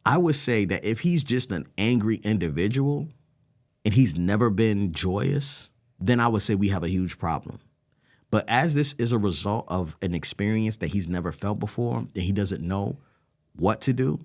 I would say that if he's just an angry individual and he's never been joyous, then I would say we have a huge problem. But as this is a result of an experience that he's never felt before and he doesn't know what to do.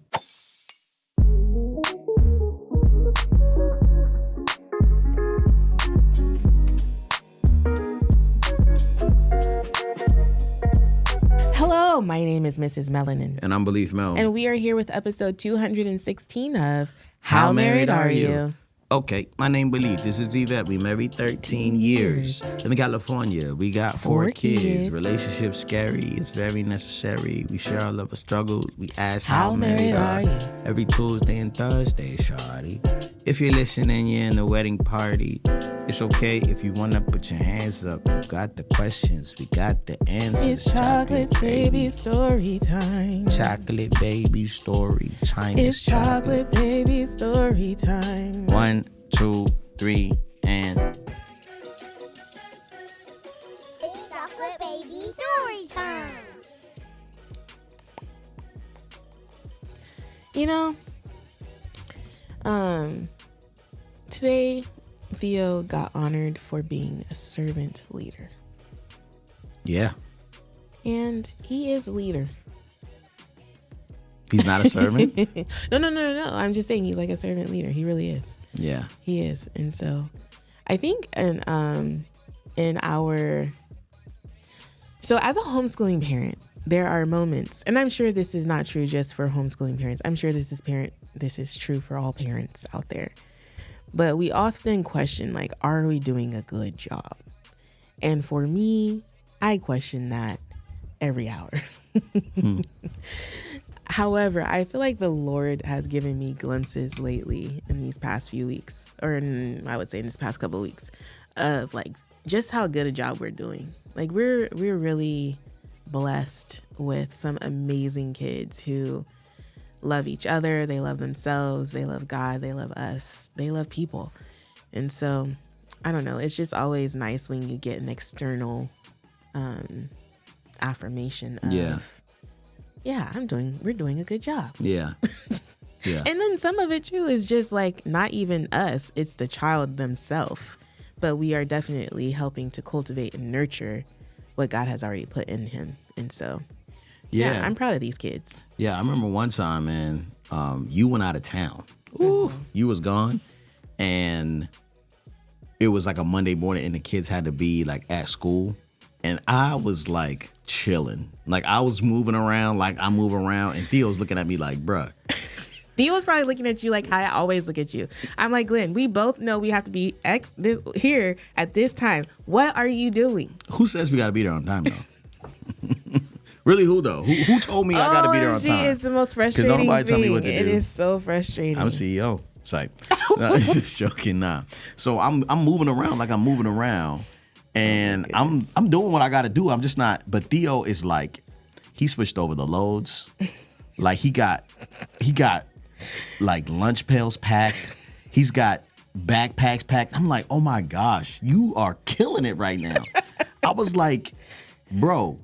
Hello, my name is Mrs. Melanin. And I'm Belief Mel. And we are here with episode 216 of How Married Are You? Okay, my name Belief. This is Yvette. We married 13 years. In California, we got four kids. Relationship scary. It's very necessary. We share our love of struggles. We ask how married are you? Every Tuesday and Thursday, shawty. If you're listening, you're in the wedding party. It's okay if you want to put your hands up. You got the questions. We got the answers. It's chocolate baby story time. Chocolate baby story time. It's chocolate baby story time. 1, 2, 3, and... It's chocolate baby story time. You know, today Theo got honored for being a servant leader. Yeah. And he is a leader. He's not a servant? No. I'm just saying he's like a servant leader. He really is. Yeah. He is. And so I think so as a homeschooling parent, there are moments, and I'm sure this is not true just for homeschooling parents. I'm sure this is true for all parents out there. But we often question, like, are we doing a good job? And for me, I question that every hour. However, I feel like the Lord has given me glimpses lately in these past few weeks, I would say in this past couple of weeks, of like just how good a job we're doing. Like we're really blessed with some amazing kids who love each other, they love themselves, they love God, they love us, they love people. And so, I don't know, it's just always nice when you get an external affirmation of, we're doing a good job. Yeah. Yeah. And then some of it too is just like not even us, it's the child themselves. But we are definitely helping to cultivate and nurture what God has already put in him. And so, yeah, I'm proud of these kids. Yeah, I remember one time, man, you went out of town. Ooh, you was gone. And it was like a Monday morning and the kids had to be like at school. And I was like chilling. Like I was moving around like I move around. And Theo's looking at me like, bruh. Theo was probably looking at you like I always look at you. I'm like, Glenn, we both know we have to be here at this time. What are you doing? Who says we got to be there on time, though? Really, who, though? Who told me I got to be there on time? It's the most frustrating thing. Because nobody tell me what to do. It is so frustrating. I'm a CEO. It's like, no, it's just joking. Nah. So I'm moving around like I'm moving around. And I'm doing what I got to do. I'm just not. But Theo is like, he switched over the loads. Like he got like lunch pails packed. He's got backpacks packed. I'm like, oh my gosh, you are killing it right now. I was like, bro,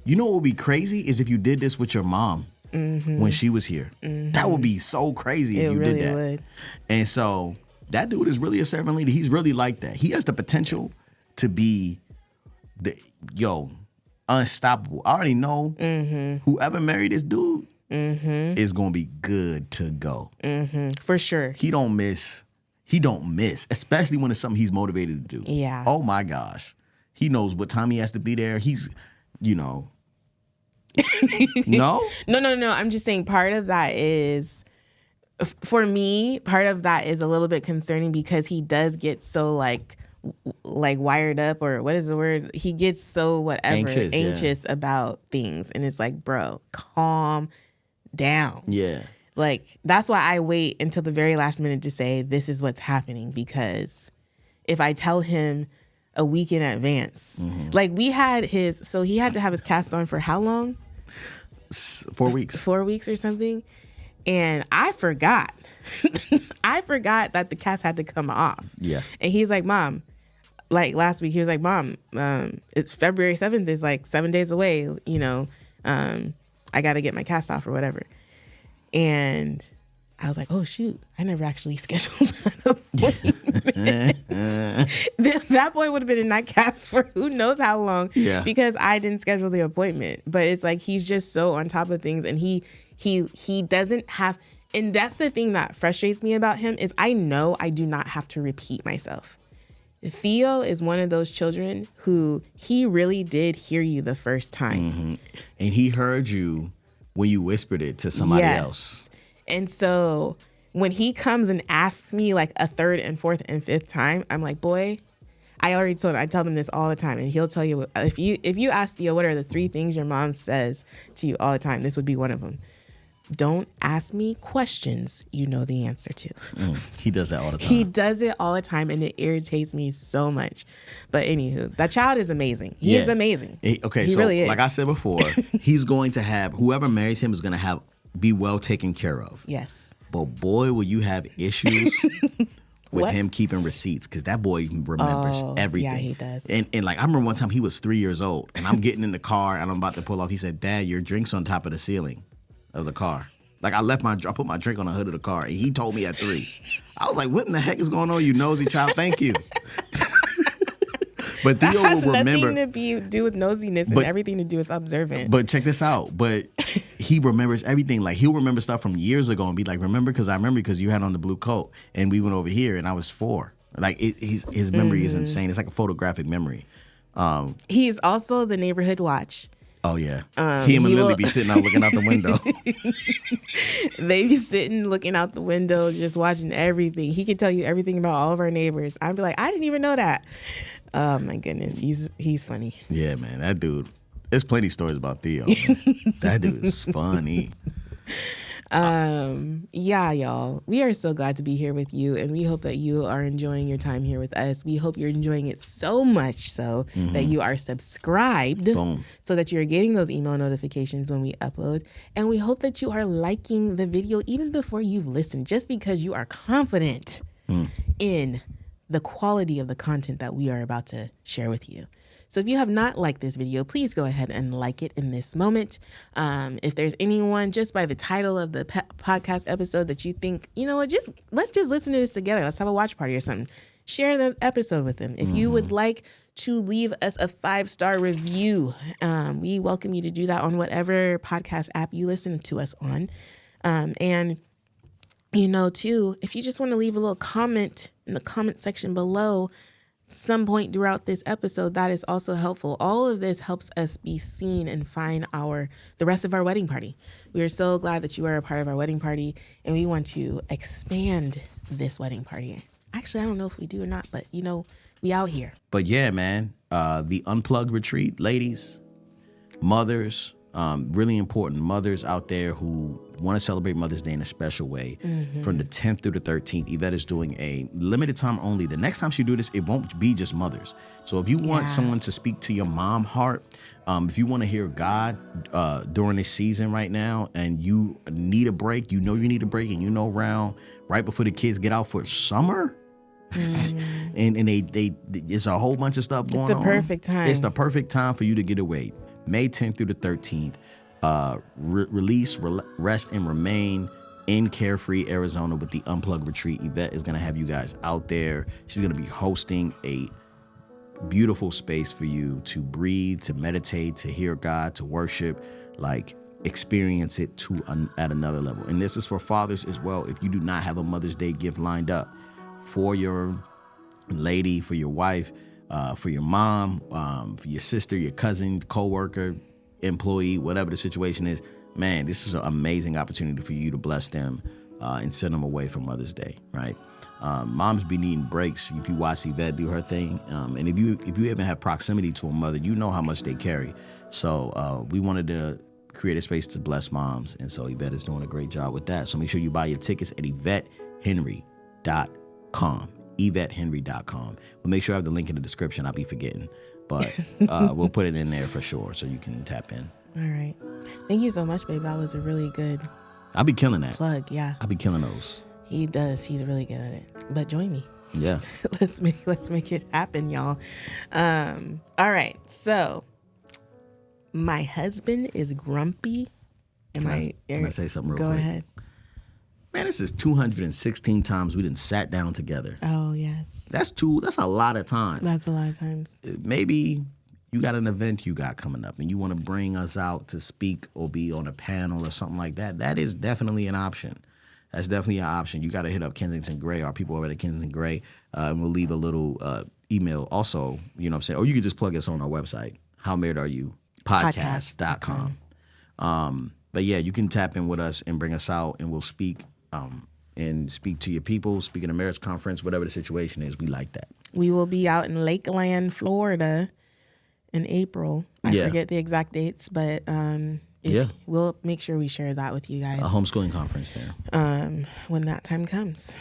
you know what would be crazy is if you did this with your mom when she was here. That would be so crazy if you really did that. Would. And so that dude is really a servant leader. He's really like that. He has the potential to be unstoppable. I already know whoever married this dude is going to be good to go. For sure. He don't miss, especially when it's something he's motivated to do. Yeah. Oh my gosh. He knows what time he has to be there. He's, No? No. I'm just saying part of that is, for me, part of that is a little bit concerning because he does get so like wired up, or what is the word? He gets so anxious about things. And it's like, bro, calm down. Yeah. Like, that's why I wait until the very last minute to say, this is what's happening. Because if I tell him a week in advance, like he had to have his cast on for how long? 4 weeks. 4 weeks or something. And I forgot. I forgot that the cast had to come off. Yeah. And he's like, Mom, like last week, he was like, Mom, it's February 7th. It's like 7 days away. I got to get my cast off or whatever. And I was like, oh shoot, I never actually scheduled that appointment. That boy would have been in that cast for who knows how long because I didn't schedule the appointment. But it's like he's just so on top of things, and he doesn't have, and that's the thing that frustrates me about him is I know I do not have to repeat myself. Theo is one of those children who he really did hear you the first time. Mm-hmm. And he heard you when you whispered it to somebody else. And so when he comes and asks me like a third and fourth and fifth time, I'm like, boy, I tell him this all the time. And he'll tell you, if you ask Theo, what are the 3 things your mom says to you all the time? This would be one of them. Don't ask me questions you know the answer to. He does that all the time. He does it all the time, and it irritates me so much. But anywho, that child is amazing. He is amazing. He really is. Like I said before, he's going to have, whoever marries him is going to be well taken care of. Yes. But boy, will you have issues with him keeping receipts, because that boy remembers everything. Yeah, he does. And like I remember one time he was 3 years old, and I'm getting in the car and I'm about to pull off. He said, "Dad, your drink's on top of the ceiling of the car." Like I put my drink on the hood of the car, and he told me at 3. I was like, "What in the heck is going on, you nosy child? Thank you." But Theo that has will remember. Nothing to do with nosiness and everything to do with observant. But check this out. But he remembers everything. Like he'll remember stuff from years ago and be like, "Remember? Because I remember because you had on the blue coat and we went over here and I was 4." Like his memory is insane. It's like a photographic memory. He is also the neighborhood watch. Oh yeah, he and Lily be sitting out looking out the window. They be sitting looking out the window, just watching everything. He can tell you everything about all of our neighbors. I'd be like, I didn't even know that. Oh my goodness, he's funny. Yeah, man, that dude. There's plenty of stories about Theo. Man. That dude is funny. Yeah, y'all. We are so glad to be here with you, and we hope that you are enjoying your time here with us. We hope you're enjoying it so much so that you are subscribed so that you're getting those email notifications when we upload. And we hope that you are liking the video even before you've listened, just because you are confident in the quality of the content that we are about to share with you. So if you have not liked this video, please go ahead and like it in this moment. If there's anyone just by the title of the podcast episode that you think, you know what, let's just listen to this together. Let's have a watch party or something. Share the episode with them. If you would like to leave us a 5-star review, we welcome you to do that on whatever podcast app you listen to us on. And you know, too, if you just want to leave a little comment in the comment section below some point throughout this episode, that is also helpful. All of this helps us be seen and find the rest of our wedding party. We are so glad that you are a part of our wedding party, and we want to expand this wedding party. Actually, I don't know if we do or not, but you know, we out here. But yeah, man, the Unplugged retreat, ladies, mothers, really important mothers out there who want to celebrate Mother's Day in a special way. From the 10th through the 13th, Yvette is doing a limited time only. The next time she do this, it won't be just mothers. So if you want someone to speak to your mom heart, if you want to hear God during this season right now, and you need a break, you need a break, and around right before the kids get out for summer, and they it's a whole bunch of stuff going on. It's the perfect time. It's the perfect time for you to get away. May 10th through the 13th. Release, rest, and remain in Carefree, Arizona with the Unplugged retreat. Yvette is going to have you guys out there. She's going to be hosting a beautiful space for you to breathe, to meditate, to hear God, to worship, like experience it at another level. And this is for fathers as well. If you do not have a Mother's Day gift lined up for your lady, for your wife, for your mom, for your sister, your cousin, coworker, employee, whatever the situation is, man, this is an amazing opportunity for you to bless them and send them away for Mother's Day, right? Moms be needing breaks. If you watch Yvette do her thing, and if you even have proximity to a mother, you know how much they carry. So we wanted to create a space to bless moms, and so Yvette is doing a great job with that. So make sure you buy your tickets at YvetteHenry.com. YvetteHenry.com. But make sure I have the link in the description. I'll be forgetting. But we'll put it in there for sure so you can tap in. All right. Thank you so much, babe. That was a really good I'll be killing that. plug. Yeah. I'll be killing those. He does. He's really good at it. But join me. Yeah. Let's make it happen, y'all. All right. So my husband is grumpy. Can I say something real quick? Go ahead. Man, This is 216 times we didn't sat down together. Oh, yes. That's a lot of times. That's a lot of times. Maybe you got an event you got coming up and you want to bring us out to speak or be on a panel or something like that. That is definitely an option. That's definitely an option. You got to hit up Kensington Gray. Our people over at Kensington Gray. And we'll leave a little email also, you know what I'm saying? Or you can just plug us on our website, howmarriedareyoupodcast.com. But yeah, you can tap in with us and bring us out and we'll speak and speak to your people, speak in a marriage conference, whatever the situation is. We like that. We will be out in Lakeland, Florida in April. I forget the exact dates, but we'll make sure we share that with you guys. A homeschooling conference there. When that time comes.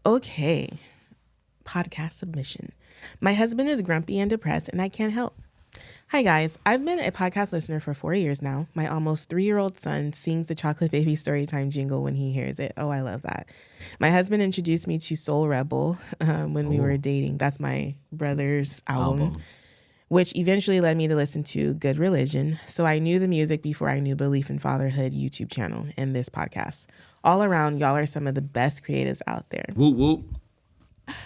Okay. Podcast submission. My husband is grumpy and depressed and I can't help. Hi guys, I've been a podcast listener for 4 years now. My almost 3-year-old son sings the Chocolate Baby Storytime jingle when he hears it. Oh, I love that. My husband introduced me to Soul Rebel when we were dating. That's my brother's album, which eventually led me to listen to Good Religion. So I knew the music before I knew Belief in Fatherhood YouTube channel and this podcast. All around, y'all are some of the best creatives out there. Whoop, whoop.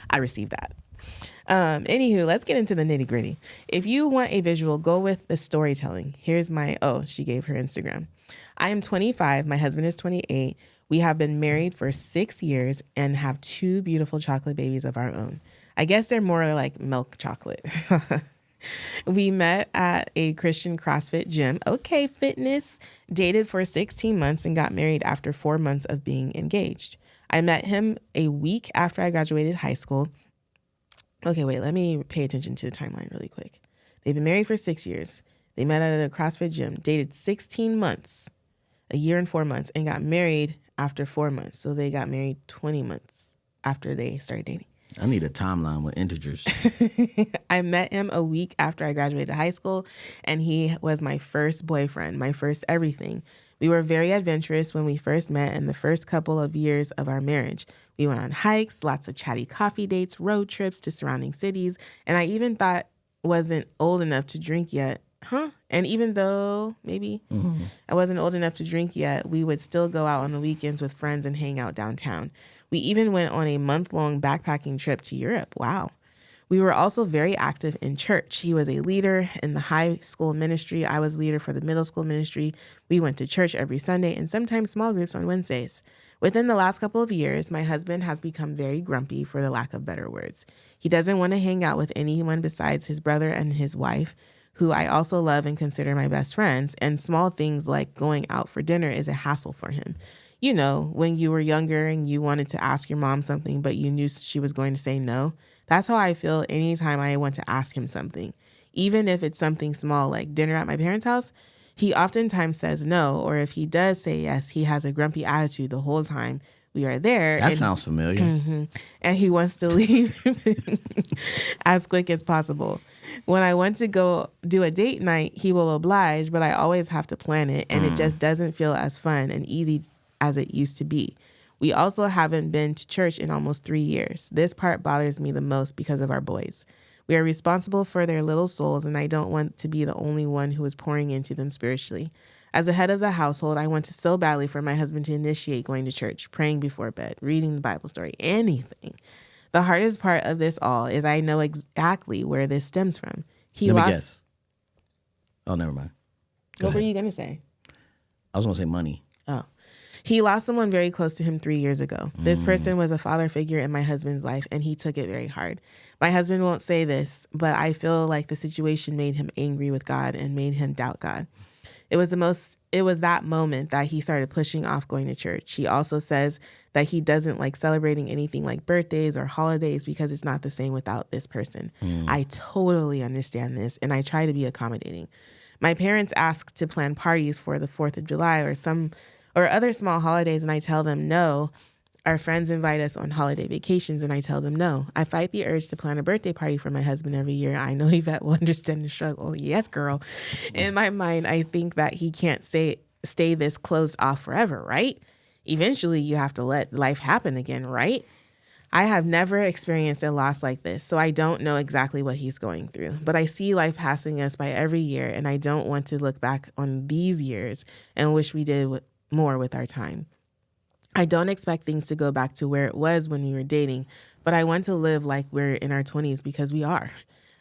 I received that. Anywho, let's get into the nitty gritty. If you want a visual, go with the storytelling. Here's she gave her Instagram. I am 25. My husband is 28. We have been married for 6 years and have 2 beautiful chocolate babies of our own. I guess they're more like milk chocolate. We met at a Christian CrossFit gym. Okay, fitness. Dated for 16 months and got married after 4 months of being engaged. I met him a week after I graduated high school. Okay, wait, let me pay attention to the timeline really quick. They've been married for 6 years. They met at a CrossFit gym, dated 16 months, a year and 4 months, and got married after 4 months. So they got married 20 months after they started dating. I need a timeline with integers. I met him a week after I graduated high school, and he was my first boyfriend, my first everything. We were very adventurous when we first met in the first couple of years of our marriage. We went on hikes, lots of chatty coffee dates, road trips to surrounding cities, and I even thought wasn't old enough to drink yet. And even though maybe I wasn't old enough to drink yet, we would still go out on the weekends with friends and hang out downtown. We even went on a month-long backpacking trip to Europe. Wow. We were also very active in church. He was a leader in the high school ministry. I was leader for the middle school ministry. We went to church every Sunday and sometimes small groups on Wednesdays. Within the last couple of years, my husband has become very grumpy, for the lack of better words. He doesn't want to hang out with anyone besides his brother and his wife, who I also love and consider my best friends, and small things like going out for dinner is a hassle for him. You know, when you were younger and you wanted to ask your mom something, but you knew she was going to say no. That's how I feel anytime I want to ask him something. Even if it's something small like dinner at my parents' house, he oftentimes says no, or if he does say yes, he has a grumpy attitude the whole time we are there. That sounds familiar. And he wants to leave as quick as possible. When I want to go do a date night, he will oblige, but I always have to plan it, and it just doesn't feel as fun and easy as it used to be. We also haven't been to church in almost 3 years. This part bothers me the most because of our boys. We are responsible for their little souls, and I don't want to be the only one who is pouring into them spiritually. As a head of the household, I want to so badly for my husband to initiate going to church, praying before bed, reading the Bible story, anything. The hardest part of this all is I know exactly where this stems from. Let me guess. Oh, never mind. What were you going to say? I was going to say money. Oh. He lost someone very close to him 3 years ago. This person was a father figure in my husband's life, and he took it very hard. My husband won't say this, but I feel like the situation made him angry with God and made him doubt God. It was that moment that he started pushing off going to church. He also says that he doesn't like celebrating anything like birthdays or holidays because it's not the same without this person. I totally understand this, and I try to be accommodating. My parents ask to plan parties for the 4th of July or other small holidays, and I tell them no. Our friends invite us on holiday vacations, and I tell them no. I fight the urge to plan a birthday party for my husband every year. I know Yvette will understand the struggle. Yes, girl. In my mind, I think that he can't stay this closed off forever, right? Eventually, you have to let life happen again, right? I have never experienced a loss like this, so I don't know exactly what he's going through. But I see life passing us by every year, and I don't want to look back on these years and wish we did more with our time. I don't expect things to go back to where it was when we were dating, but I want to live like we're in our 20s because we are.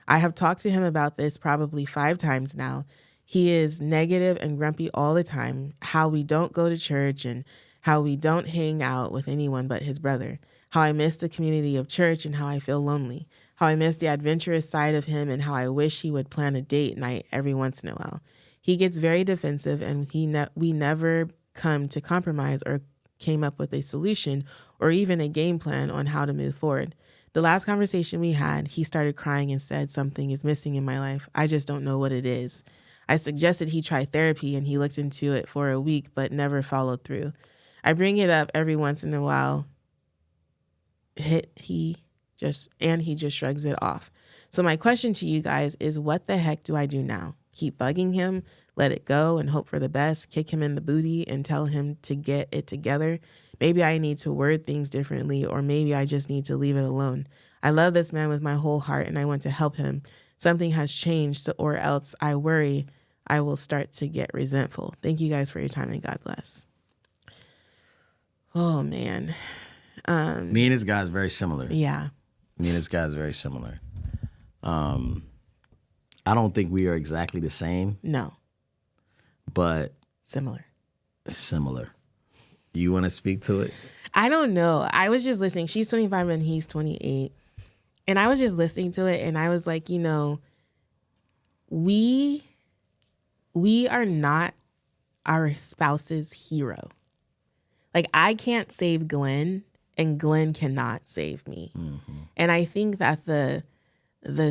I have talked to him about this probably 5 times now. He is negative and grumpy all the time, how we don't go to church and how we don't hang out with anyone but his brother, how I miss the community of church and how I feel lonely, how I miss the adventurous side of him and how I wish he would plan a date night every once in a while. He gets very defensive and we never come to compromise or came up with a solution or even a game plan on how to move forward. The last conversation we had, he started crying and said something is missing in my life. I just don't know what it is. I suggested he try therapy and he looked into it for a week but never followed through. I bring it up every once in a while. He just shrugs it off. So my question to you guys is, what the heck do I do now? Keep bugging him, let it go and hope for the best, kick him in the booty and tell him to get it together? Maybe I need to word things differently, or maybe I just need to leave it alone. I love this man with my whole heart and I want to help him. Something has changed, or else I worry I will start to get resentful. Thank you guys for your time and God bless. Oh, man. Me and this guy is very similar. Yeah. Me and this guy is very similar. I don't think we are exactly the same. No. But similar. You want to speak to it? I don't know. I was just listening. She's 25 and he's 28. And I was just listening to it and I was like, you know, we are not our spouse's hero. Like, I can't save Glenn and Glenn cannot save me. Mm-hmm. And I think that the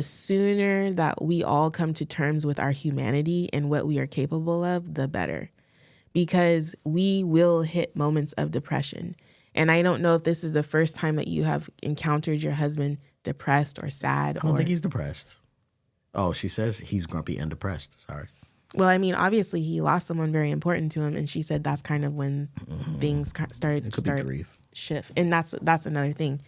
sooner that we all come to terms with our humanity and what we are capable of, the better. Because we will hit moments of depression. And I don't know if this is the first time that you have encountered your husband depressed or sad. I don't think he's depressed. Oh, she says he's grumpy and depressed. Sorry. Well, I mean, obviously he lost someone very important to him, and she said that's kind of when things started shift. And that's another thing.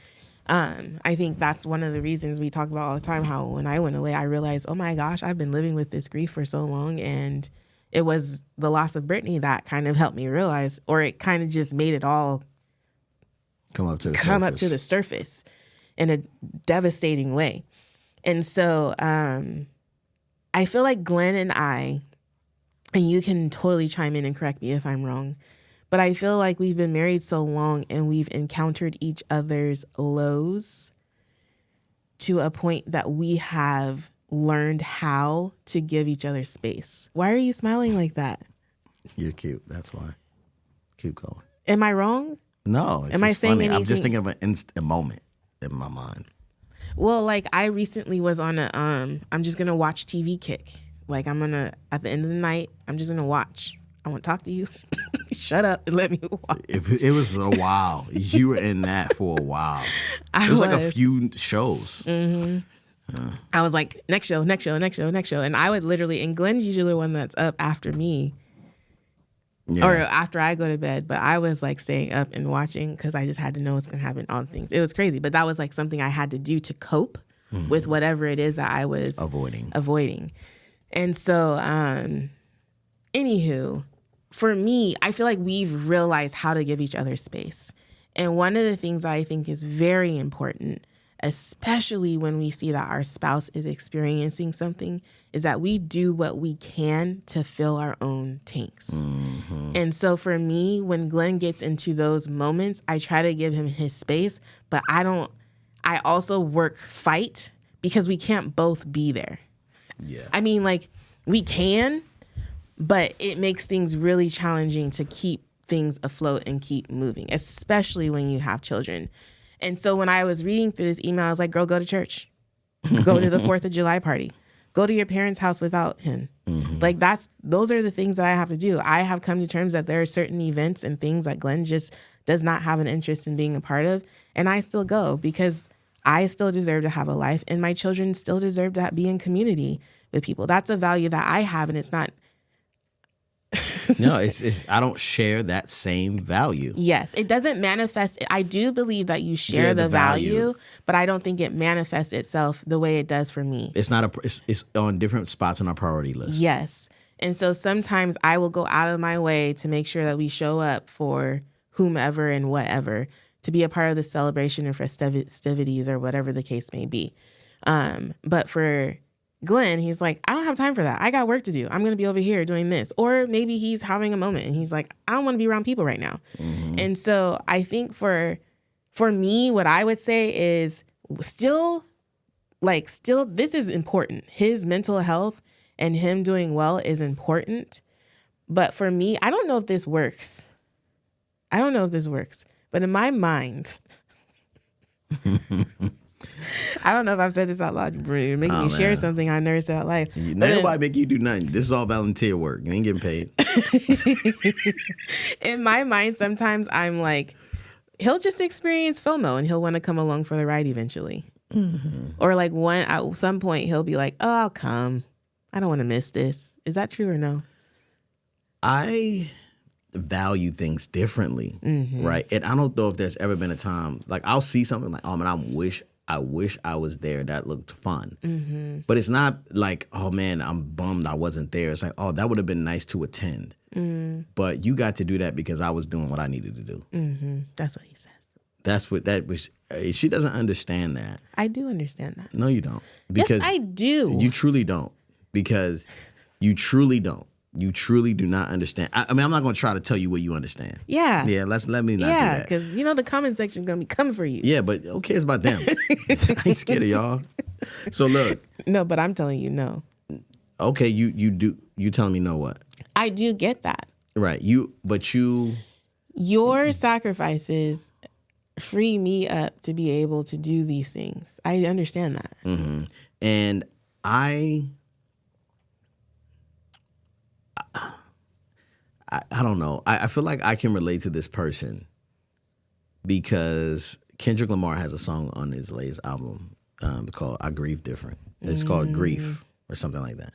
I think that's one of the reasons we talk about all the time, how when I went away, I realized, oh my gosh, I've been living with this grief for so long. And it was the loss of Brittany that kind of helped me realize, or it kind of just made it all come up to the surface in a devastating way. And so I feel like Glenn and I, and you can totally chime in and correct me if I'm wrong, but I feel like we've been married so long and we've encountered each other's lows to a point that we have learned how to give each other space. Why are you smiling like that? You're cute. That's why. Keep going. Am I wrong? No. It's Am I saying funny. anything? I'm just thinking of a moment in my mind. Well, like I recently was on a, I'm just going to watch TV kick. Like I'm going to, at the end of the night, I'm just going to watch. I won't talk to you. Shut up and let me watch. It was a while. You were in that for a while. It was like a few shows. Mm-hmm. I was like, next show. And I would literally, and Glenn's usually the one that's up after me. Yeah. Or after I go to bed, but I was like staying up and watching because I just had to know what's going to happen on things. It was crazy, but that was like something I had to do to cope with whatever it is that I was avoiding. And so, anywho, for me, I feel like we've realized how to give each other space. And one of the things that I think is very important, especially when we see that our spouse is experiencing something, is that we do what we can to fill our own tanks. Mm-hmm. And so for me, when Glenn gets into those moments, I try to give him his space, but I also fight because we can't both be there. Yeah. I mean, like, we can, but it makes things really challenging to keep things afloat and keep moving, especially when you have children. And so when I was reading through this email, I was like, girl, go to church. Go to the 4th of July party. Go to your parents' house without him. Mm-hmm. Like those are the things that I have to do. I have come to terms that there are certain events and things that Glenn just does not have an interest in being a part of. And I still go because I still deserve to have a life and my children still deserve to be in community with people. That's a value that I have, and it's not. No, it's I don't share that same value. Yes, it doesn't manifest. I do believe that you share the value, but I don't think it manifests itself the way it does for me. It's not it's on different spots on our priority list. Yes. And so sometimes I will go out of my way to make sure that we show up for whomever and whatever to be a part of the celebration or festivities or whatever the case may be. But for Glenn, he's like, I don't have time for that. I got work to do. I'm going to be over here doing this. Or maybe he's having a moment and he's like, I don't want to be around people right now. And so I think for me, what I would say is still, this is important. His mental health and him doing well is important. But for me, I don't know if this works. But in my mind, I don't know if I've said this out loud. You're making me share something I never said out loud. Nobody make you do nothing. This is all volunteer work. You ain't getting paid. In my mind, sometimes I'm like, he'll just experience FOMO and he'll want to come along for the ride eventually. Or like at some point he'll be like, oh, I'll come. I don't want to miss this. Is that true or no? I value things differently, right? And I don't know if there's ever been a time, like I'll see something like, oh man, I wish I was there. That looked fun. But it's not like, oh man, I'm bummed I wasn't there. It's like, oh, that would have been nice to attend. But you got to do that because I was doing what I needed to do. That's what he says. That's what that was. She doesn't understand that. I do understand that. No, you don't. Because yes, I do. You truly don't. Because you truly don't. You truly do not understand. I mean, I'm not going to try to tell you what you understand. Yeah. Yeah, let me not do that. Yeah, because, the comment section is going to be coming for you. Yeah, but who cares about them? I ain't scared of y'all. So look. No, but I'm telling you no. Okay, you do. You telling me no what? I do get that. Right. Your sacrifices free me up to be able to do these things. I understand that. And I don't know. I feel like I can relate to this person because Kendrick Lamar has a song on his latest album called I Grieve Different. It's called Grief or something like that.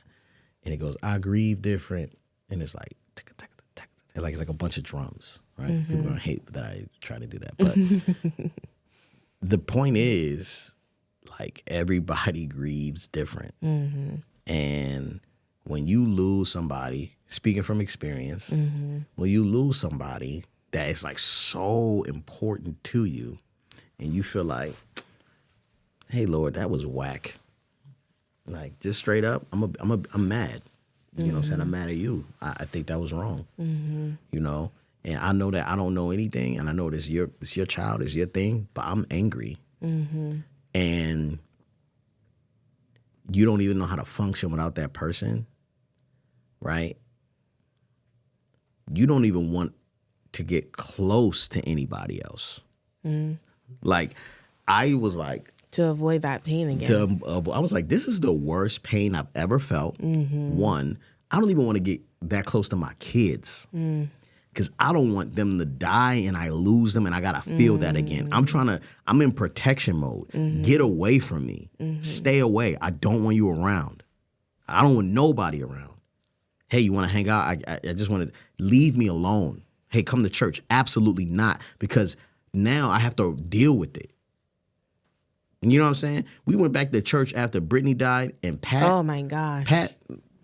And it goes, I grieve different. And it's like, it's like a bunch of drums, right? People are going to hate that I try to do that. But the point is, like, everybody grieves different. And when you lose somebody, speaking from experience, when you lose somebody that is like so important to you, and you feel like, hey Lord, that was whack. Like, just straight up, I'm mad. You know what I'm saying? I'm mad at you. I think that was wrong. You know, and I know that I don't know anything, and I know it's your child, it's your thing, but I'm angry, and you don't even know how to function without that person, right? You don't even want to get close to anybody else. Like, I was like, to avoid that pain again. I was like, this is the worst pain I've ever felt. One, I don't even want to get that close to my kids because I don't want them to die and I lose them and I got to feel that again. I'm in protection mode. Get away from me. Stay away. I don't want you around. I don't want nobody around. Hey, you want to hang out? I just want to leave me alone. Hey, come to church. Absolutely not, because now I have to deal with it. You know what I'm saying? We went back to church after Brittany died, and Pat. Oh my gosh. Pat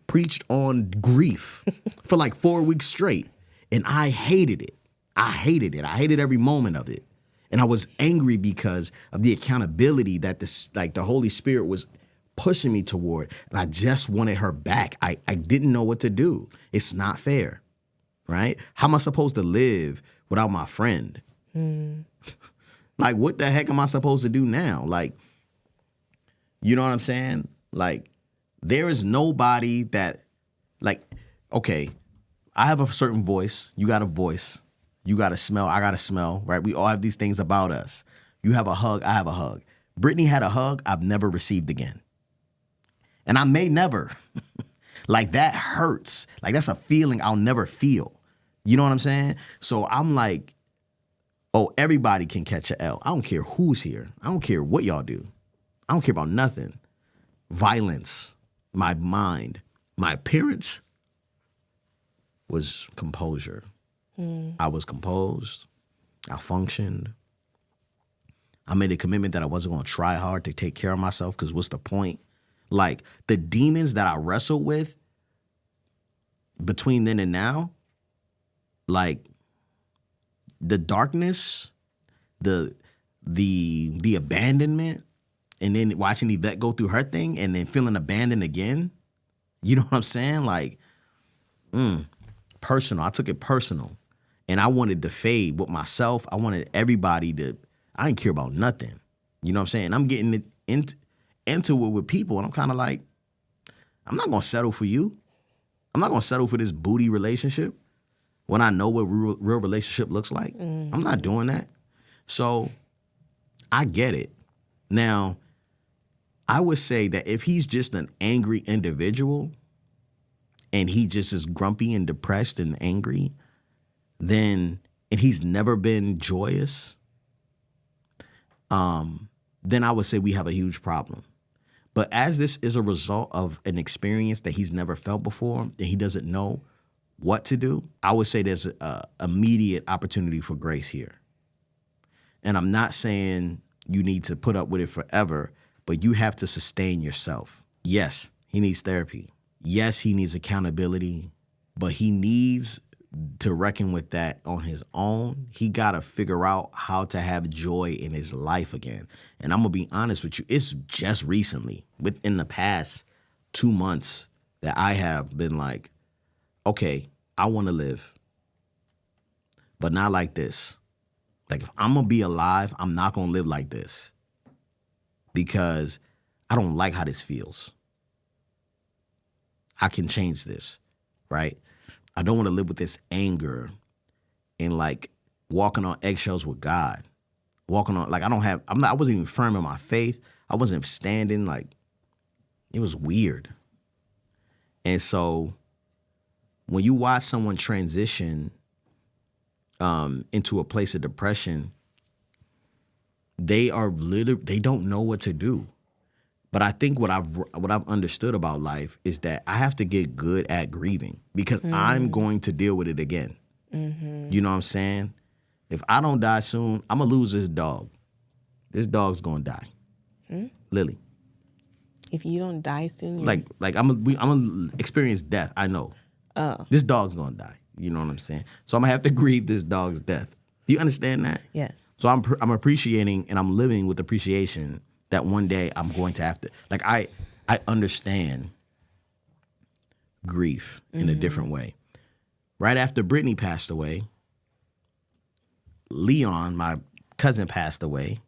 preached on grief for like 4 weeks straight, and I hated it. I hated every moment of it, and I was angry because of the accountability that the Holy Spirit was pushing me toward, and I just wanted her back. I didn't know what to do. It's not fair, right? How am I supposed to live without my friend? Like, what the heck am I supposed to do now? Like, you know what I'm saying? Like, there is nobody that, like, okay, I have a certain voice. You got a voice. You got a smell. I got a smell, right? We all have these things about us. You have a hug. I have a hug. Brittany had a hug I've never received again. And I may never. Like, that hurts. Like, that's a feeling I'll never feel. You know what I'm saying? So I'm like, oh, everybody can catch a L. I don't care who's here. I don't care what y'all do. I don't care about nothing. Violence, my mind, my appearance was composure. I was composed. I functioned. I made a commitment that I wasn't going to try hard to take care of myself, because what's the point? Like, the demons that I wrestled with between then and now, like, the darkness, the abandonment, and then watching Yvette go through her thing and then feeling abandoned again. You know what I'm saying? Like, personal. I took it personal. And I wanted to fade with myself. I wanted everybody to, I didn't care about nothing. You know what I'm saying? I'm getting it into it with people, and I'm kind of like, I'm not going to settle for you. I'm not going to settle for this booty relationship when I know what real relationship looks like. I'm not doing that. So I get it. Now, I would say that if he's just an angry individual and he just is grumpy and depressed and angry, and he's never been joyous, then I would say we have a huge problem. But as this is a result of an experience that he's never felt before and he doesn't know what to do, I would say there's a immediate opportunity for grace here. And I'm not saying you need to put up with it forever, but you have to sustain yourself. Yes, he needs therapy. Yes, he needs accountability, but he needs to reckon with that on his own. He got to figure out how to have joy in his life again. And I'm going to be honest with you, it's just recently, within the past 2 months, that I have been like, okay, I want to live, but not like this. Like, if I'm going to be alive, I'm not going to live like this because I don't like how this feels. I can change this, right? I don't want to live with this anger and like walking on eggshells with God. Walking on, like, I wasn't even firm in my faith. I wasn't standing, like, it was weird. And so when you watch someone transition into a place of depression, they don't know what to do. But I think what I've understood about life is that I have to get good at grieving because I'm going to deal with it again. You know what I'm saying? If I don't die soon, I'm gonna lose this dog. This dog's gonna die. Lily. If you don't die soon, like I'm gonna experience death. I know. Oh. This dog's gonna die. You know what I'm saying? So I'm gonna have to grieve this dog's death. Do you understand that? Yes. So I'm appreciating and I'm living with appreciation that one day I'm going to have to, like, I understand grief in a different way. Right after Brittany passed away, Leon, my cousin, passed away.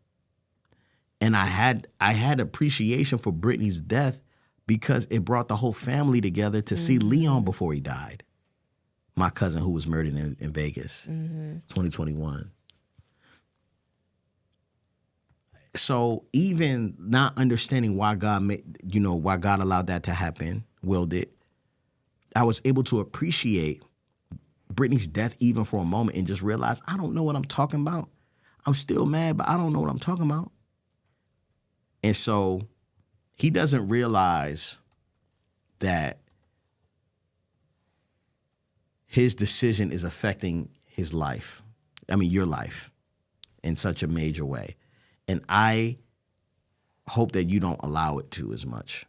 And I had appreciation for Brittany's death because it brought the whole family together to see Leon before he died. My cousin who was murdered in Vegas, 2021. So even not understanding why God why God allowed that to happen, willed it, I was able to appreciate Brittany's death even for a moment and just realize I don't know what I'm talking about. I'm still mad, but I don't know what I'm talking about. And so he doesn't realize that his decision is affecting his life. I mean, your life in such a major way. And I hope that you don't allow it to as much.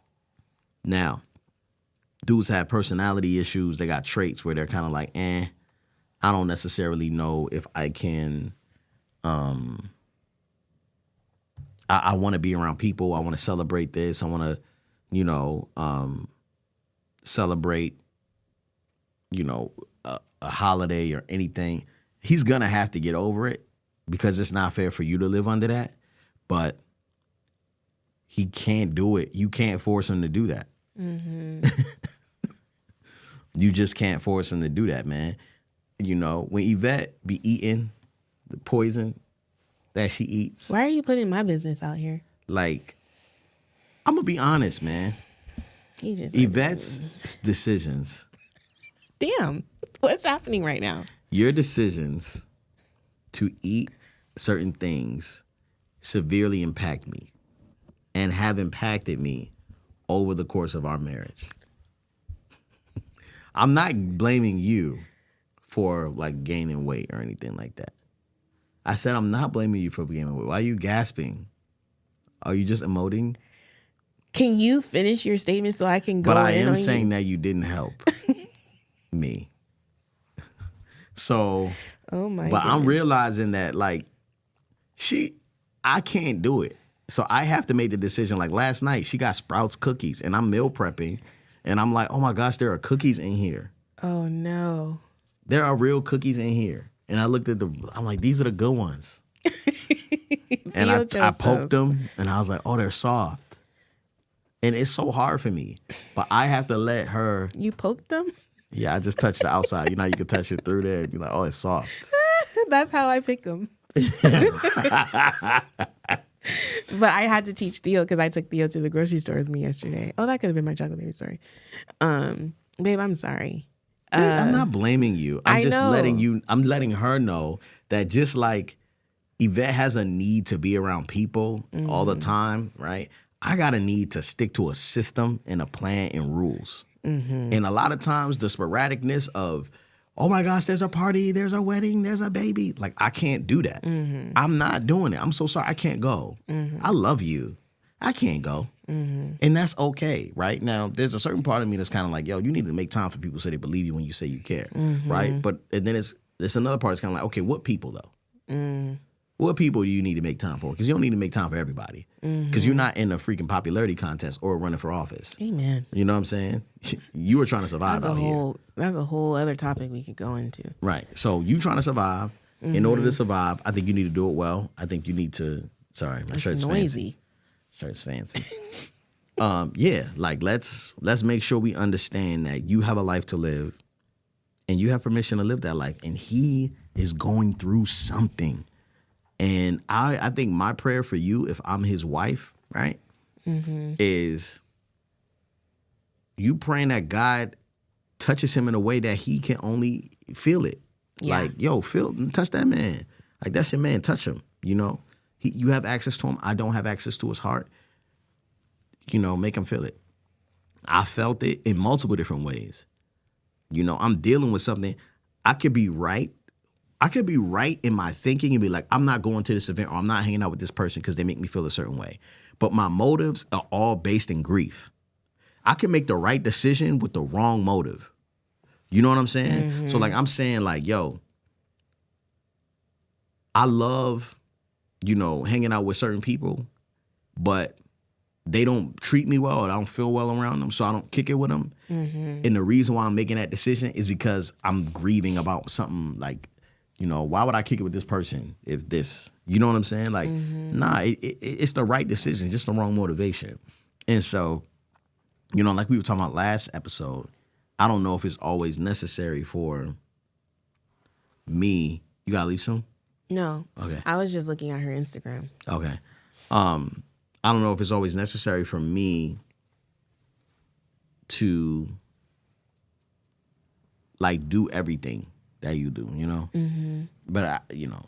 Now, dudes have personality issues. They got traits where they're kind of like, I don't necessarily know if I can, I want to be around people. I want to celebrate this. I want to, celebrate, a holiday or anything. He's going to have to get over it because it's not fair for you to live under that. But he can't do it. You can't force him to do that. You just can't force him to do that, man. When Yvette be eating the poison that she eats. Why are you putting my business out here? Like, I'm going to be honest, man. Yvette's decisions. Damn. What's happening right now? Your decisions to eat certain things severely impact me and have impacted me over the course of our marriage. I'm not blaming you for like gaining weight or anything like that. I said I'm not blaming you for gaining weight. Why are you gasping? Are you just emoting? Can you finish your statement so I can go But I in am on saying you? that you didn't help me. So, Oh my but I'm goodness. realizing that like I can't do it. So I have to make the decision. Like last night, she got Sprouts cookies, and I'm meal prepping, and I'm like, oh my gosh, there are cookies in here. Oh no. There are real cookies in here. And I looked at I'm like, these are the good ones. And I poked them, and I was like, oh, they're soft. And it's so hard for me. But I have to let her. You poked them? Yeah, I just touched the outside. You know, you can touch it through there and be like, oh, it's soft. That's how I pick them. But I had to teach Theo because I took Theo to the grocery store with me yesterday. Oh, that could have been my chocolate baby story. Babe, I'm sorry. I'm not blaming you. I'm just know. letting her know that just like Yvette has a need to be around people all the time, right? I got a need to stick to a system and a plan and rules. And a lot of times the sporadicness of, oh my gosh, there's a party, there's a wedding, there's a baby. Like, I can't do that. I'm not doing it. I'm so sorry. I can't go. I love you. I can't go. And that's okay, right? Now, there's a certain part of me that's kind of like, yo, you need to make time for people so they believe you when you say you care, right? But and then there's another part that's kind of like, okay, what people, though? What people do you need to make time for? Because you don't need to make time for everybody. Because you're not in a freaking popularity contest or running for office. Amen. You know what I'm saying? You were trying to survive out here. That's a whole other topic we could go into. Right. So you trying to survive. In order to survive, I think you need to do it well. I think you need to. Sorry, my shirt's noisy. Shirt's fancy. Yeah, like let's make sure we understand that you have a life to live, and you have permission to live that life. And he is going through something. And I think my prayer for you, if I'm his wife, right, is you praying that God touches him in a way that he can only feel it. Yeah. Like, yo, touch that man. Like, that's your man. Touch him, you know. You have access to him. I don't have access to his heart. You know, make him feel it. I felt it in multiple different ways. You know, I'm dealing with something. I could be right in my thinking and be like, I'm not going to this event or I'm not hanging out with this person because they make me feel a certain way. But my motives are all based in grief. I can make the right decision with the wrong motive. You know what I'm saying? So like I'm saying like, yo, I love, you know, hanging out with certain people, but they don't treat me well or I don't feel well around them, so I don't kick it with them. And the reason why I'm making that decision is because I'm grieving about something like, you know, why would I kick it with this person if this, you know what I'm saying? Like, nah, it's the right decision, just the wrong motivation. And so, you know, like we were talking about last episode, I don't know if it's always necessary for me. You gotta leave soon? No. Okay. I was just looking at her Instagram. Okay. I don't know if it's always necessary for me to like do everything that you do, you know? But I, you know,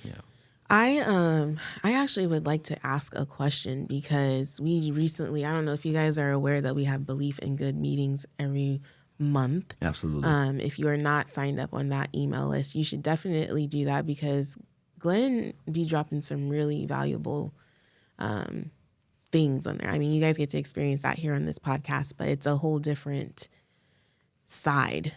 yeah. I actually would like to ask a question because we recently, I don't know if you guys are aware that we have Belief in Good meetings every month. Absolutely. If you are not signed up on that email list, you should definitely do that because Glenn be dropping some really valuable things on there. I mean, you guys get to experience that here on this podcast, but it's a whole different side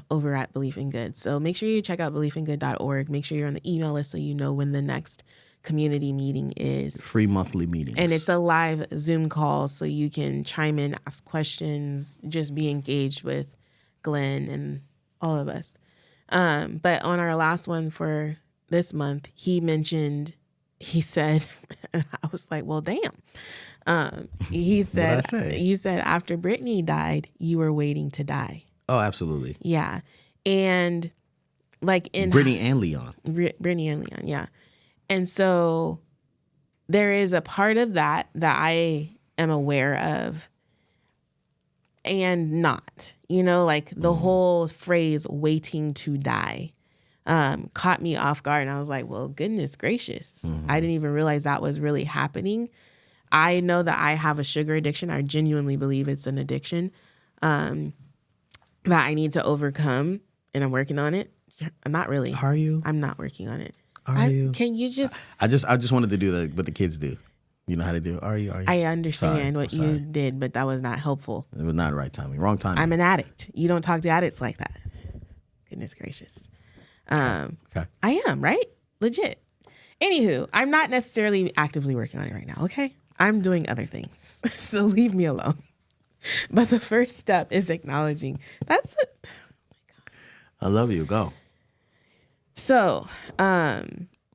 over at Belief in Good. So make sure you check out beliefingood.org. Make sure you're on the email list so you know when the next community meeting is. Free monthly meetings. And it's a live Zoom call so you can chime in, ask questions, just be engaged with Glenn and all of us. But on our last one for this month, he said, and I was like, well, damn. He said, What'd I say? You said after Brittany died, you were waiting to die. Oh, absolutely. Yeah. And like in Brittany and Leon. Brittany and Leon, yeah. And so there is a part of that I am aware of and not, you know, like the whole phrase waiting to die caught me off guard. And I was like, well, goodness gracious. I didn't even realize that was really happening. I know that I have a sugar addiction. I genuinely believe it's an addiction that I need to overcome, and I'm working on it. Not really. Are you? I'm not working on it. Are you? Can you just? I just wanted to do what the kids do. You know how to do. Are you? I understand what I'm sorry. you did, but that was not helpful. It was not the right timing. Wrong timing. I'm an addict. You don't talk to addicts like that. Goodness gracious. Okay. I am, right? Legit. Anywho, I'm not necessarily actively working on it right now, okay? I'm doing other things. So leave me alone. But the first step is acknowledging that's it. I love you. Go. So,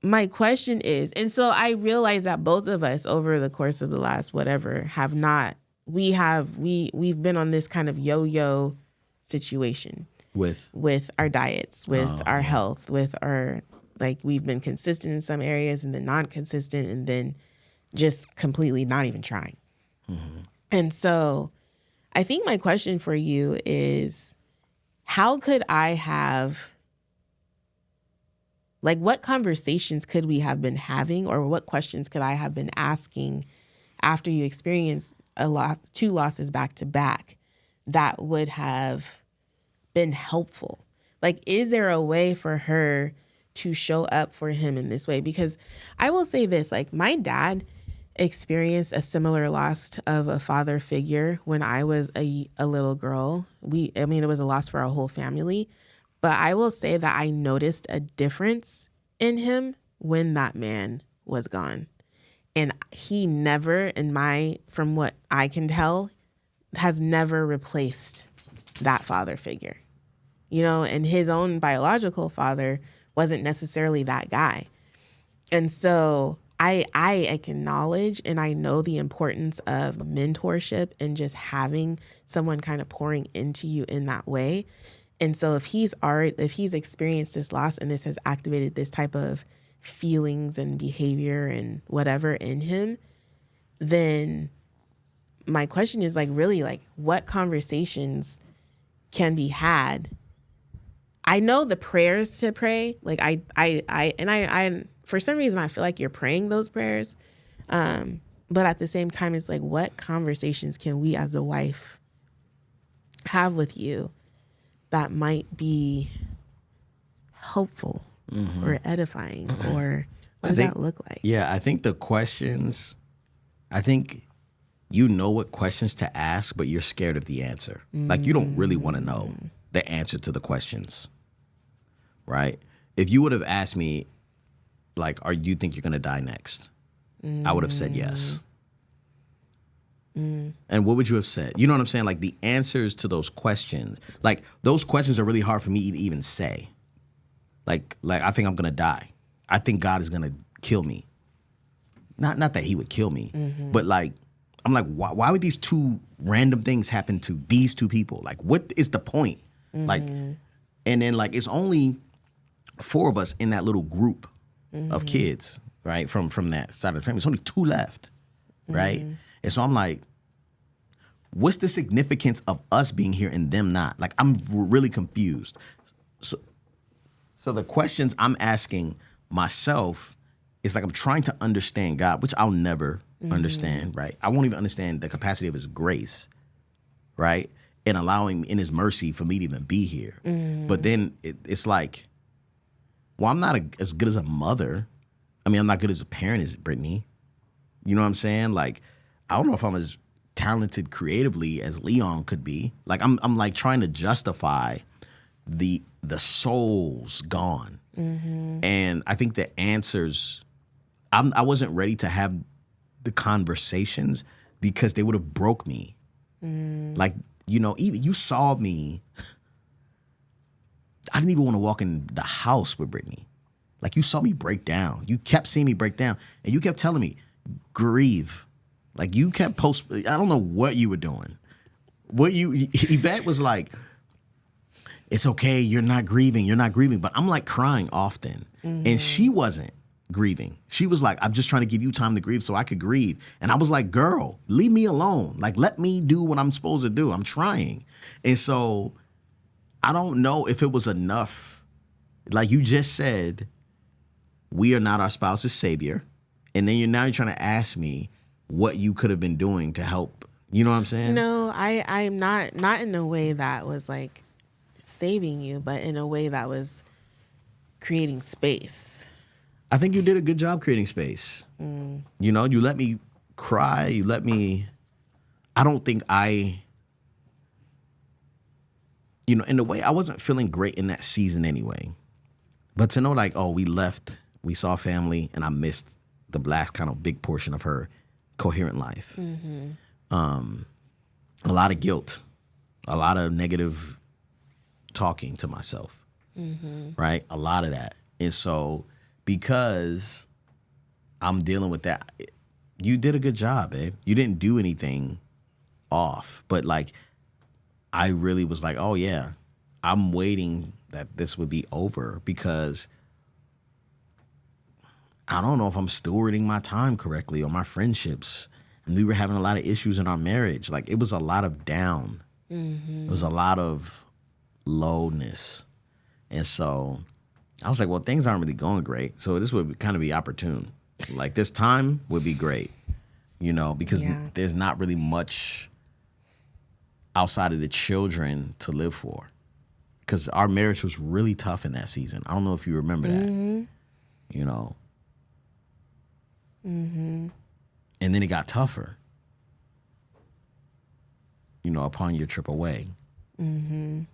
my question is, and so I realize that both of us over the course of the last whatever have not, we've been on this kind of yo-yo situation with our diets, with our health, with our, like, we've been consistent in some areas and then non-consistent and then just completely not even trying. And so I think my question for you is, how could I have, like, what conversations could we have been having, or what questions could I have been asking after you experienced two losses back to back that would have been helpful? Like, is there a way for her to show up for him in this way? Because I will say this, like, my dad experienced a similar loss of a father figure when I was a little girl. It was a loss for our whole family. But I will say that I noticed a difference in him when that man was gone. And he never, from what I can tell, has never replaced that father figure. You know, and his own biological father wasn't necessarily that guy. And so I acknowledge and I know the importance of mentorship and just having someone kind of pouring into you in that way. And so if he's experienced this loss and this has activated this type of feelings and behavior and whatever in him, then my question is, like, really, like, what conversations can be had? I know the prayers to pray. Like, I for some reason I feel like you're praying those prayers. But at the same time, it's like, what conversations can we as a wife have with you that might be helpful or edifying, or what does that look like? Yeah, I think the questions, I think you know what questions to ask, but you're scared of the answer. Like, you don't really want to know the answer to the questions, right? If you would have asked me, like, you think you're going to die next? I would have said yes. And what would you have said? You know what I'm saying? Like, the answers to those questions, like, those questions are really hard for me to even say. Like I think I'm going to die. I think God is going to kill me. Not that he would kill me, but, like, I'm like, why would these two random things happen to these two people? Like, what is the point? Like, and then, like, it's only 4 of us in that little group of kids, right? From that side of the family. It's only 2 left, right? And so I'm like, what's the significance of us being here and them not? Like, I'm really confused. So the questions I'm asking myself is, like, I'm trying to understand God, which I'll never understand, right? I won't even understand the capacity of his grace, right? And allowing in his mercy for me to even be here. But then it's like, well, I'm not as good as a mother. I mean, I'm not good as a parent as Brittany. You know what I'm saying? Like, I don't know if I'm as talented creatively as Leon could be. Like, I'm like trying to justify the soul's gone. And I think the answers, I wasn't ready to have the conversations because they would have broke me. Like, you know, even you saw me, I didn't even want to walk in the house with Brittany. Like, you saw me break down. You kept seeing me break down. And you kept telling me, grieve. Like, you kept I don't know what you were doing. Yvette was like, it's okay, you're not grieving. But I'm, like, crying often. And she wasn't grieving. She was like, I'm just trying to give you time to grieve so I could grieve. And I was like, girl, leave me alone. Like, let me do what I'm supposed to do. I'm trying. And so I don't know if it was enough. Like you just said, we are not our spouse's savior. And then you're trying to ask me what you could have been doing to help. You know what I'm saying? No, I'm not in a way that was, like, saving you, but in a way that was creating space. I think you did a good job creating space. You know, you let me cry. I don't think you know, in a way, I wasn't feeling great in that season anyway. But to know, like, oh, we left, we saw family, and I missed the last kind of big portion of her coherent life. A lot of guilt, a lot of negative talking to myself, right? A lot of that. And so because I'm dealing with that, you did a good job, babe. You didn't do anything off. But, like, I really was like, oh, yeah, I'm waiting that this would be over because I don't know if I'm stewarding my time correctly or my friendships. And we were having a lot of issues in our marriage. Like, it was a lot of down. It was a lot of lowness. And so I was like, well, things aren't really going great. So this would kind of be opportune. Like, this time would be great, you know, because there's not really much outside of the children to live for. Because our marriage was really tough in that season. I don't know if you remember that, you know. And then it got tougher, you know, upon your trip away. And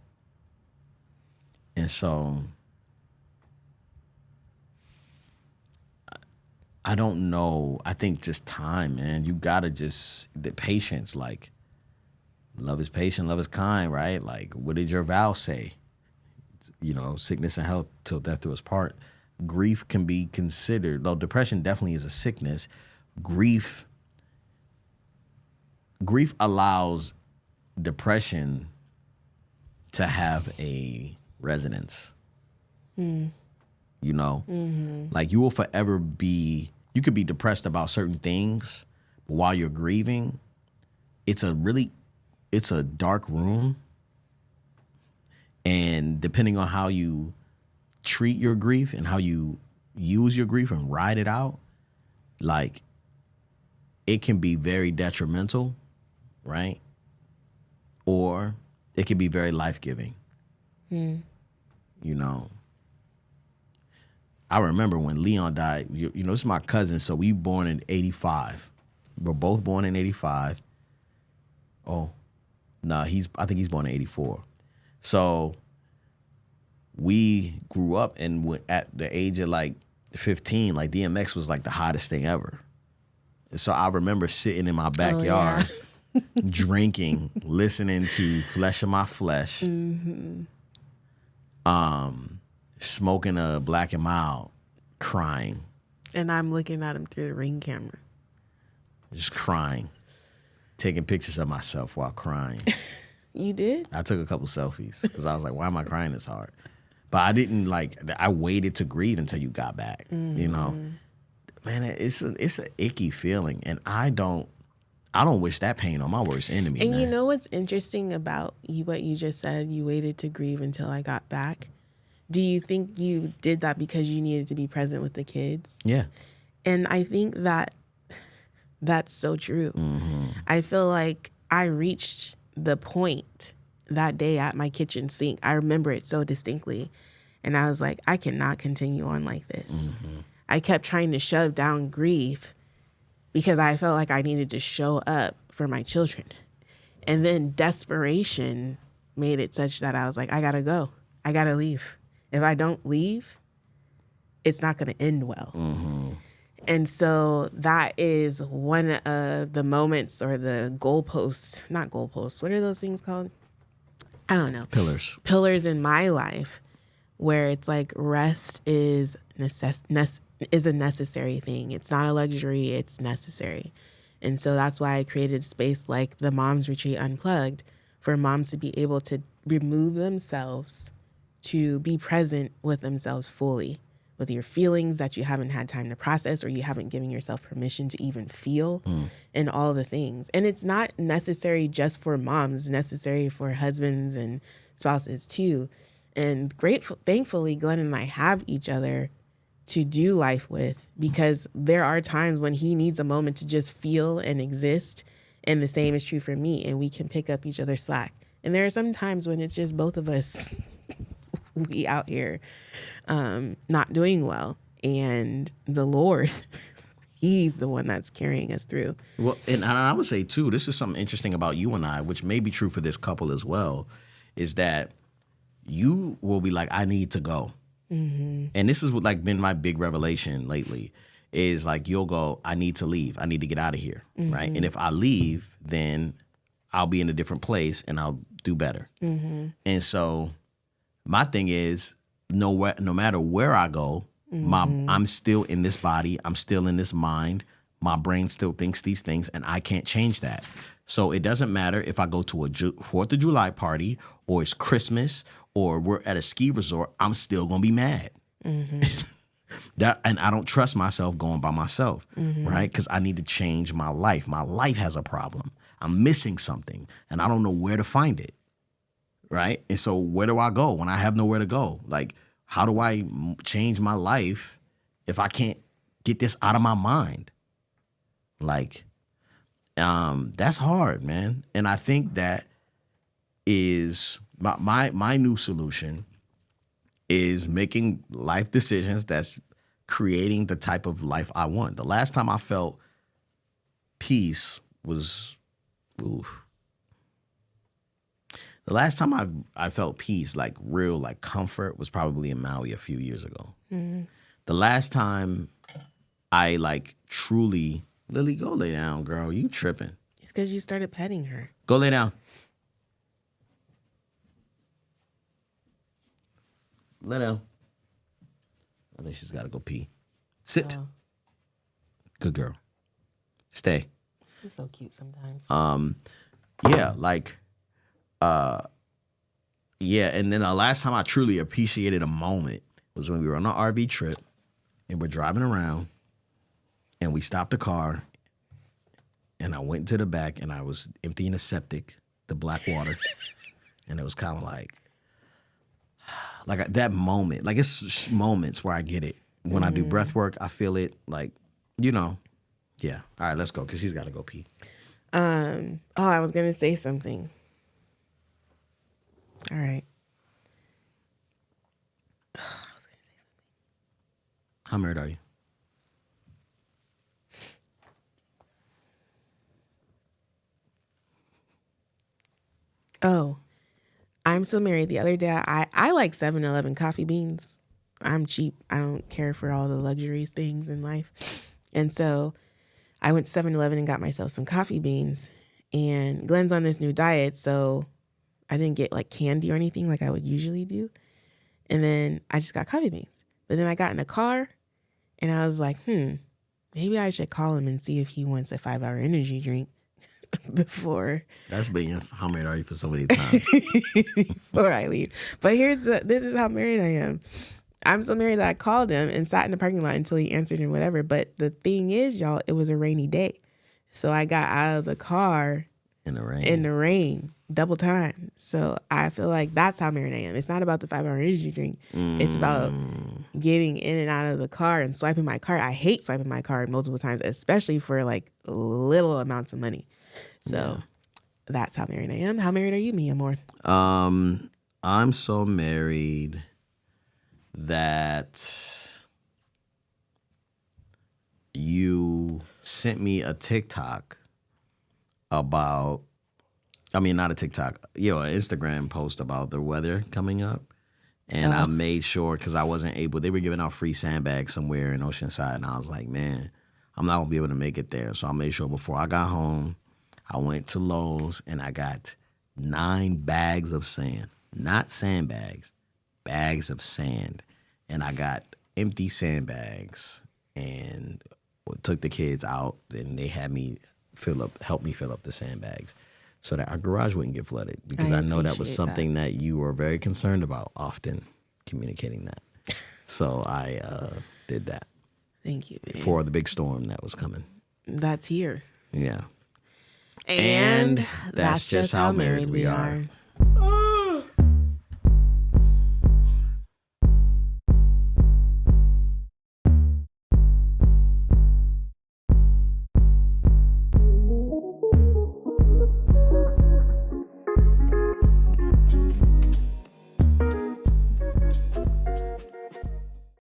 so I don't know. I think just time, man. You got to the patience, like, love is patient, love is kind, right? Like, what did your vow say? You know, sickness and health till death do us part. Grief can be considered, though depression definitely is a sickness. Grief allows depression to have a resonance. You know, like, you will forever you could be depressed about certain things, but while you're grieving, it's a dark room. And depending on how you treat your grief and how you use your grief and ride it out, like, it can be very detrimental, right? Or it can be very life-giving. You know, I remember when Leon died, you know, this is my cousin, so we born in 85. We're both born in 85. Oh, no, I think he's born in 84. So we grew up, and at the age of like 15, like, DMX was like the hottest thing ever. And so I remember sitting in my backyard, drinking, listening to Flesh of My Flesh, smoking a Black and Mild, crying. And I'm looking at him through the Ring camera. Just crying, taking pictures of myself while crying. You did? I took a couple selfies because I was like, why am I crying this hard? But I didn't, like, I waited to grieve until you got back, you know? Man, it's an icky feeling. And I don't wish that pain on my worst enemy. And man. you know what's interesting about what you just said? You waited to grieve until I got back. Do you think you did that because you needed to be present with the kids? Yeah. And I think that's so true. I feel like I reached the point that day at my kitchen sink. I remember it so distinctly. And I was like, I cannot continue on like this. I kept trying to shove down grief because I felt like I needed to show up for my children. And then desperation made it such that I was like, I gotta go. I gotta leave. If I don't leave, it's not gonna end well. And so that is one of the moments, or the goalposts, not goalposts, what are those things called? I don't know. Pillars in my life, where it's like rest is a necessary thing. It's not a luxury, it's necessary. And so that's why I created a space like the Moms Retreat Unplugged, for moms to be able to remove themselves, to be present with themselves fully, with your feelings that you haven't had time to process, or you haven't given yourself permission to even feel, and all the things. And it's not necessary just for moms, it's necessary for husbands and spouses too. And thankfully, Glenn and I have each other to do life with, because there are times when he needs a moment to just feel and exist. And the same is true for me, and we can pick up each other's slack. And there are some times when it's just both of us, we out here not doing well, and the Lord, he's the one that's carrying us through. Well, and I would say too, this is something interesting about you and I, which may be true for this couple as well, is that you will be like, I need to go. And this is what like been my big revelation lately is like, you'll go, I need to leave. I need to get out of here. Right. And if I leave, then I'll be in a different place and I'll do better. And so my thing is, no matter where I go, I'm still in this body. I'm still in this mind. My brain still thinks these things, and I can't change that. So it doesn't matter if I go to a 4th of July party or it's Christmas or we're at a ski resort, I'm still going to be mad. And I don't trust myself going by myself, right? Because I need to change my life. My life has a problem. I'm missing something, and I don't know where to find it, right? And so where do I go when I have nowhere to go? Like, how do I change my life if I can't get this out of my mind? Like, that's hard, man. And I think that is my new solution is making life decisions that's creating the type of life I want. The last time I felt peace was, the last time I felt peace, like real, like comfort, was probably in Maui a few years ago. The last time I like truly, Lily, go lay down, girl. You tripping. It's because you started petting her. Go lay down. Lay down. I think she's got to go pee. Sit. Oh. Good girl. Stay. She's so cute sometimes. Yeah, like, yeah. And then the last time I truly appreciated a moment was when we were on an RV trip and we're driving around and we stopped the car and I went to the back and I was emptying the septic, the black water. And it was kind of like that moment, like it's moments where I get it. When I do breath work, I feel it, like, you know, yeah. All right, let's go, because she's got to go pee. I was going to say something. All right. I was going to say something. How married are you? Oh, I'm so married. The other day, I like 7-Eleven coffee beans. I'm cheap. I don't care for all the luxury things in life. And so I went to 7-Eleven and got myself some coffee beans. And Glenn's on this new diet, so I didn't get like candy or anything like I would usually do. And then I just got coffee beans. But then I got in a car and I was like, maybe I should call him and see if he wants a 5-hour energy drink before. That's being how married are you for so many times. Before I leave. But this is how married I am. I'm so married that I called him and sat in the parking lot until he answered and whatever. But the thing is, y'all, it was a rainy day. So I got out of the car in the rain double time. So I feel like that's how married I am. It's not about the 5-hour energy drink. It's about getting in and out of the car and swiping my card. I hate swiping my card multiple times, especially for like little amounts of money. So that's how married I am. How married are you, Mia Moore? I'm so married that you sent me a TikTok about, not a TikTok, an Instagram post about the weather coming up. And I made sure, because I wasn't able, they were giving out free sandbags somewhere in Oceanside. And I was like, man, I'm not going to be able to make it there. So I made sure before I got home, I went to Lowe's and I got 9 bags of sand. Not sandbags, bags of sand. And I got empty sandbags and took the kids out and they had me help me fill up the sandbags so that our garage wouldn't get flooded, because I know that was something that you were very concerned about, often communicating that. So I did that. Thank you, babe. For the big storm that was coming. That's here. Yeah. And that's just how married we are.